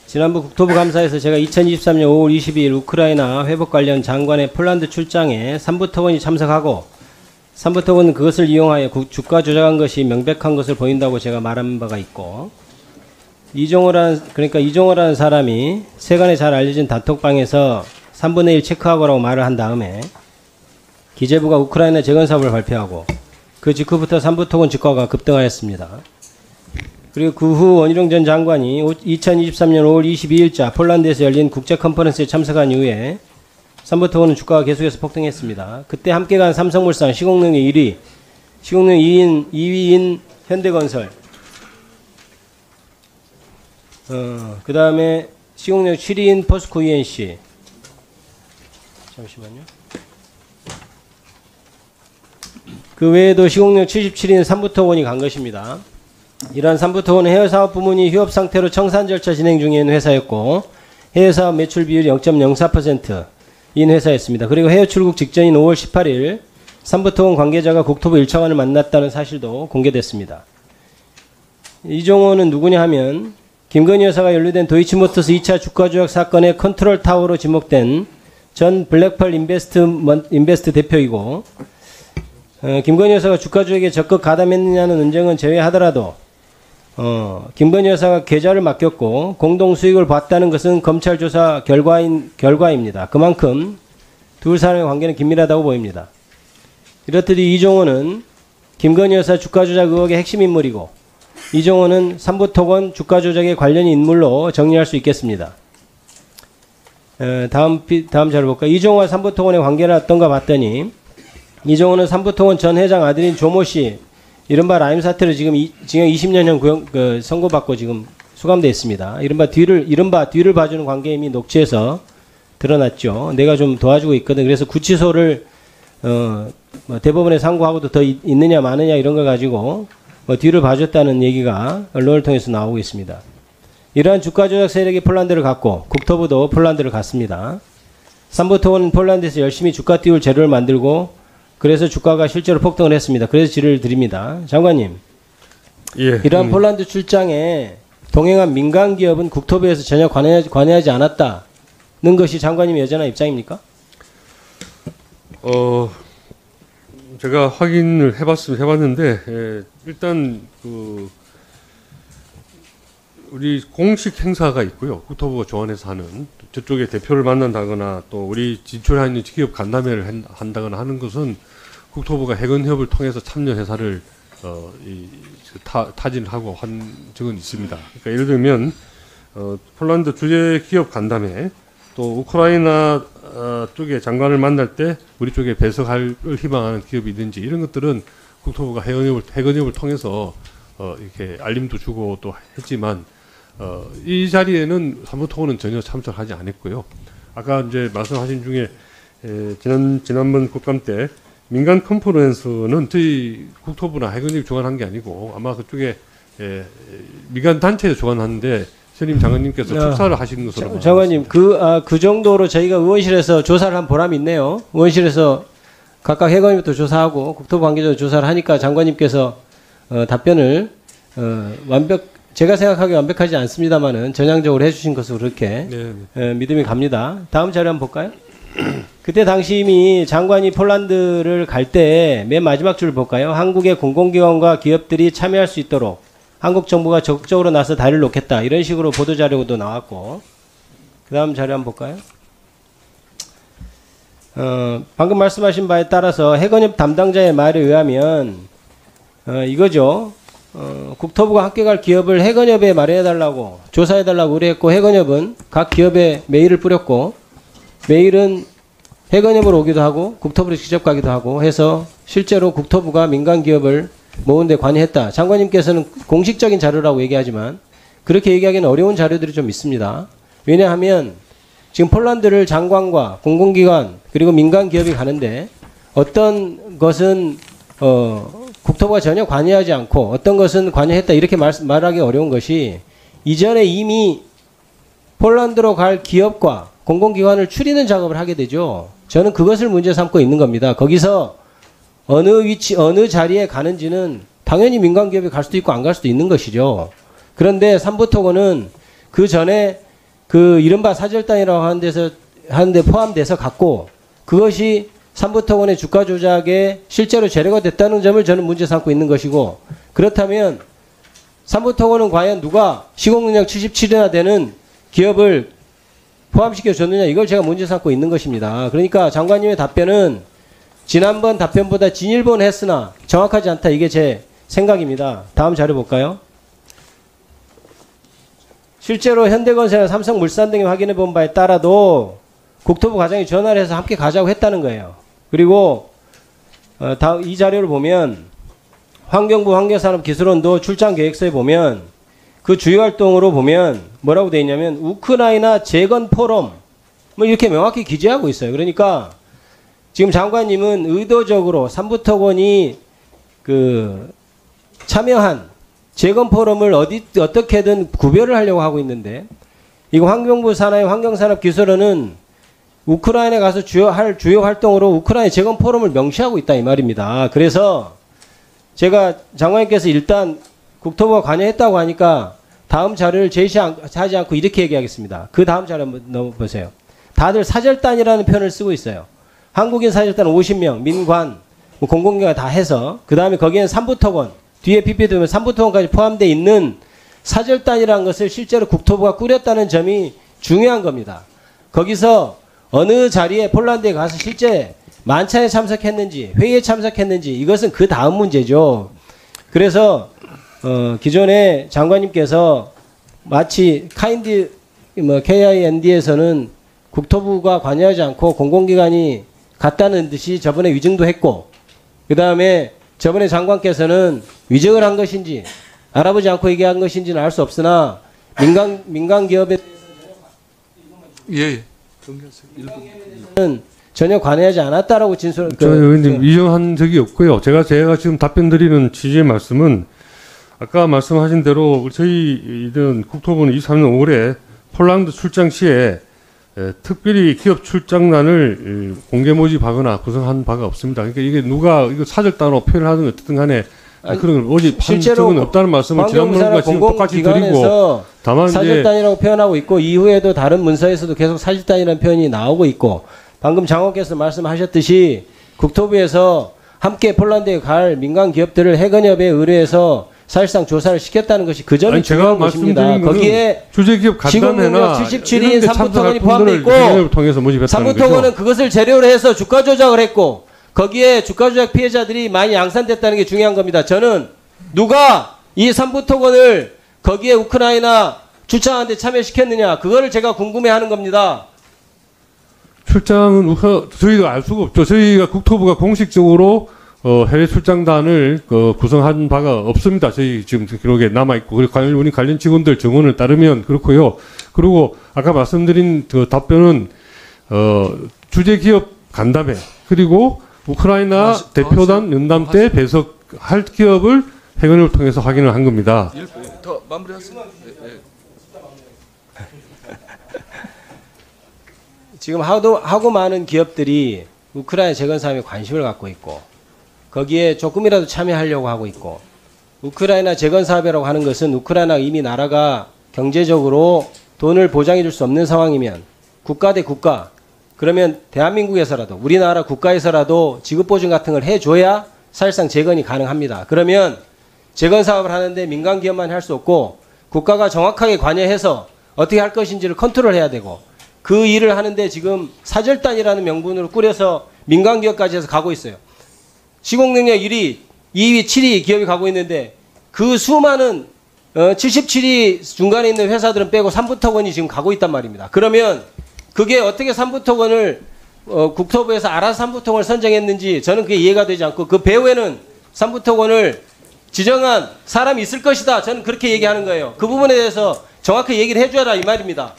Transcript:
지난번 국토부 감사에서 제가 2023년 5월 22일 우크라이나 회복 관련 장관의 폴란드 출장에 삼부토건이 참석하고 삼부토건은 그것을 이용하여 주가 조작한 것이 명백한 것을 보인다고 제가 말한 바가 있고, 이종호라는 사람이 세간에 잘 알려진 단톡방에서 3분의 1 체크하고라고 말을 한 다음에 기재부가 우크라이나 재건 사업을 발표하고 그 직후부터 삼부토건 주가가 급등하였습니다. 그리고 그 후 원희룡 전 장관이 2023년 5월 22일자 폴란드에서 열린 국제 컨퍼런스에 참석한 이후에 삼부토건은 주가가 계속해서 폭등했습니다. 그때 함께 간 삼성물산 시공능력 1위, 시공능력 2위인 현대건설, 그 다음에 시공력 7위인 포스코 ENC, 잠시만요. 그 외에도 시공력 77위인 삼부토건이 간 것입니다. 이러한 삼부토건은 해외사업 부문이 휴업 상태로 청산 절차 진행 중인 회사였고, 해외사업 매출 비율이 0.04%인 회사였습니다. 그리고 해외 출국 직전인 5월 18일 삼부토건 관계자가 국토부 1차관을 만났다는 사실도 공개됐습니다. 이종호는 누구냐 하면 김건희 여사가 연루된 도이치모터스 2차 주가 조작 사건의 컨트롤 타워로 지목된 전 블랙펄 인베스트 대표이고, 김건희 여사가 주가 조작에 적극 가담했느냐는 논쟁은 제외하더라도 김건희 여사가 계좌를 맡겼고 공동 수익을 봤다는 것은 검찰 조사 결과입니다. 그만큼 두 사람의 관계는 긴밀하다고 보입니다. 이렇듯 이종호는 김건희 여사 주가 조작 의혹의 핵심 인물이고, 이종호는 삼부토건 주가 조작에 관련이 인물로 정리할 수 있겠습니다. 다음 자료 볼까요? 이종호와 삼부토건의 관계는 어떤가 봤더니, 이종호는 삼부토건 전 회장 아들인 조모 씨, 이른바 라임 사태로 지금 징역 20년형 선고받고 지금 수감되어 있습니다. 이른바 뒤를 봐주는 관계임이 녹취에서 드러났죠. 내가 좀 도와주고 있거든. 그래서 구치소를 대법원에 상고하고도 더 있느냐 마느냐 이런 걸 가지고 뒤를 봐줬다는 얘기가 언론을 통해서 나오고 있습니다. 이러한 주가 조작 세력이 폴란드를 갔고 국토부도 폴란드를 갔습니다. 삼부토건은 폴란드에서 열심히 주가 띄울 재료를 만들고 그래서 주가가 실제로 폭등을 했습니다. 그래서 질의를 드립니다. 장관님, 예, 이러한 폴란드 출장에 동행한 민간 기업은 국토부에서 전혀 관여하지 않았다는 것이 장관님의 여전한 입장입니까? 제가 확인을 해봤는데 일단 우리 공식 행사가 있고요. 국토부가 조안해서 하는 저쪽에 대표를 만난다거나 또 우리 진출해 있는 기업 간담회를 한다거나 하는 것은 국토부가 해건협을 통해서 참여 회사를 타진을 하고 한 적은 있습니다. 그러니까 예를 들면 폴란드 주재 기업 간담회, 또 우크라이나 쪽에 장관을 만날 때 우리 쪽에 배석할 희망하는 기업이든지 이런 것들은 국토부가 해건협을 통해서 이렇게 알림도 주고 또 했지만 이 자리에는 삼부토건은 전혀 참석하지 않았고요. 아까 이제 말씀하신 중에 지난번 국감 때 민간 컨퍼런스는 저희 국토부나 해건협이 주관한 게 아니고 아마 그쪽에 민간 단체에서 주관하는데 선임 장관님께서 축사를 하신 것으로. 장관님, 그 정도로 저희가 의원실에서 조사를 한 보람이 있네요. 의원실에서 각각 해건협도 조사하고 국토부 관계자도 조사를 하니까 장관님께서 답변을 제가 생각하기에 완벽하지 않습니다만은 전향적으로 해주신 것으로 그렇게 믿음이 갑니다. 다음 자료 한번 볼까요? 그때 당시 이미 장관이 폴란드를 갈 때 맨 마지막 줄 볼까요? 한국의 공공기관과 기업들이 참여할 수 있도록 한국 정부가 적극적으로 나서 다리를 놓겠다. 이런 식으로 보도자료도 나왔고, 그 다음 자료 한번 볼까요? 방금 말씀하신 바에 따라서 해건협 담당자의 말에 의하면 이거죠. 국토부가 함께 갈 기업을 해건협에 말해달라고 조사해달라고 의뢰했고, 해건협은 각 기업에 메일을 뿌렸고, 메일은 해건협으로 오기도 하고 국토부로 직접 가기도 하고 해서 실제로 국토부가 민간 기업을 모으는 데 관여했다. 장관님께서는 공식적인 자료라고 얘기하지만 그렇게 얘기하기는 어려운 자료들이 좀 있습니다. 왜냐하면 지금 폴란드를 장관과 공공기관 그리고 민간 기업이 가는데 어떤 것은 국토부가 전혀 관여하지 않고 어떤 것은 관여했다 이렇게 말하기 어려운 것이 이전에 이미 폴란드로 갈 기업과 공공기관을 추리는 작업을 하게 되죠. 저는 그것을 문제 삼고 있는 겁니다. 거기서 어느 자리에 가는지는 당연히 민간기업이 갈 수도 있고 안 갈 수도 있는 것이죠. 그런데 삼부토건은 그 전에 그 이른바 사절단이라고 하는데 포함돼서 갔고 그것이 삼부토건의 주가 조작에 실제로 재료가 됐다는 점을 저는 문제 삼고 있는 것이고 그렇다면 삼부토건은 과연 누가 시공능력 77이나 되는 기업을 포함시켜 줬느냐 이걸 제가 문제 삼고 있는 것입니다. 그러니까 장관님의 답변은 지난번 답변보다 진일본 했으나 정확하지 않다 이게 제 생각입니다. 다음 자료 볼까요? 실제로 현대건설이나 삼성물산 등이 확인해 본 바에 따라도 국토부 과장이 전화를 해서 함께 가자고 했다는 거예요. 그리고 다음 이 자료를 보면 환경부 환경산업기술원도 출장 계획서에 보면 그 주요 활동으로 보면 뭐라고 돼 있냐면 우크라이나 재건 포럼 뭐 이렇게 명확히 기재하고 있어요. 그러니까 지금 장관님은 의도적으로 삼부토건이 그 참여한 재건 포럼을 어떻게든 구별을 하려고 하고 있는데 이거 환경부 산하의 환경산업기술원은 우크라이나에 가서 주요 활동으로 우크라이나 재건 포럼을 명시하고 있다 이 말입니다. 그래서 제가 장관님께서 일단 국토부가 관여했다고 하니까 다음 자료를 제시하지 않고 이렇게 얘기하겠습니다. 그 다음 자료 한번 넣어보세요. 다들 사절단이라는 표현을 쓰고 있어요. 한국인 사절단 50명, 민관, 뭐 공공기관 다 해서 그 다음에 거기에는 삼부토건 뒤에 PPT 보면 삼부토건까지 포함되어 있는 사절단이라는 것을 실제로 국토부가 꾸렸다는 점이 중요한 겁니다. 거기서 어느 자리에 폴란드에 가서 실제 만찬에 참석했는지 회의에 참석했는지 이것은 그 다음 문제죠. 그래서 기존에 장관님께서 마치 KIND에서는 국토부가 관여하지 않고 공공기관이 갔다는 듯이 저번에 위증도 했고 그 다음에 저번에 장관께서는 위증을 한 것인지 알아보지 않고 얘기한 것인지는 알 수 없으나 민간 기업에 예. 대해서는 전혀 관여하지 않았다라고 진술. 저 의원님 위정한 적이 없고요. 제가 지금 답변 드리는 취지의 말씀은 아까 말씀하신 대로 저희는 국토부는 23년 5월에 폴란드 출장 시에 특별히 기업 출장단을 공개 모집하거나 구성한 바가 없습니다. 그러니까 이게 누가 이거 사절단으로 표현하든 어쨌든 간에 그런 걸 모집한 적은 없다는 말씀을 지난번과 지금 똑같이 드리고 다만 사절단이라고 표현하고 있고 이후에도 다른 문서에서도 계속 사절단이라는 표현이 나오고 있고 방금 장관께서 말씀하셨듯이 국토부에서 함께 폴란드에 갈 민간 기업들을 해건협에 의뢰해서 사실상 조사를 시켰다는 것이 그 점이 중요한 것입니다. 거기에 주재기업 간담회나 77인 삼부토건이 포함되어 있고 삼부토건은 거죠. 그것을 재료로 해서 주가 조작을 했고 거기에 주가 조작 피해자들이 많이 양산됐다는 게 중요한 겁니다. 저는 누가 이 삼부토건을 거기에 우크라이나 출장하는데 참여시켰느냐 그거를 제가 궁금해하는 겁니다. 출장은 저희가 알 수가 없죠. 저희가 국토부가 공식적으로 해외 출장단을 구성한 바가 없습니다. 저희 지금 기록에 남아 있고 그리고 우리 관련 직원들 증언을 따르면 그렇고요. 그리고 아까 말씀드린 그 답변은 주재 기업 간담회 그리고 우크라이나 대표단 연담 때 배석할 기업을 해건을 통해서 확인을 한 겁니다. 더 마무리하세요. 지금 하고 많은 기업들이 우크라이나 재건 사업에 관심을 갖고 있고 거기에 조금이라도 참여하려고 하고 있고 우크라이나 재건 사업이라고 하는 것은 우크라이나 이미 나라가 경제적으로 돈을 보장해 줄 수 없는 상황이면 국가 대 국가 그러면 대한민국에서라도 우리나라 국가에서라도 지급보증 같은 걸 해줘야 사실상 재건이 가능합니다. 그러면 재건 사업을 하는데 민간 기업만 할 수 없고 국가가 정확하게 관여해서 어떻게 할 것인지를 컨트롤해야 되고 그 일을 하는데 지금 사절단이라는 명분으로 꾸려서 민간 기업까지 해서 가고 있어요. 시공능력 1위, 2위, 7위 기업이 가고 있는데 그 수많은 77위 중간에 있는 회사들은 빼고 삼부토건이 지금 가고 있단 말입니다. 그러면 그게 어떻게 삼부토건을 국토부에서 알아서 삼부토건을 선정했는지 저는 그게 이해가 되지 않고 그 배후에는 삼부토건을 지정한 사람이 있을 것이다. 저는 그렇게 얘기하는 거예요. 그 부분에 대해서 정확히 얘기를 해줘라 이 말입니다.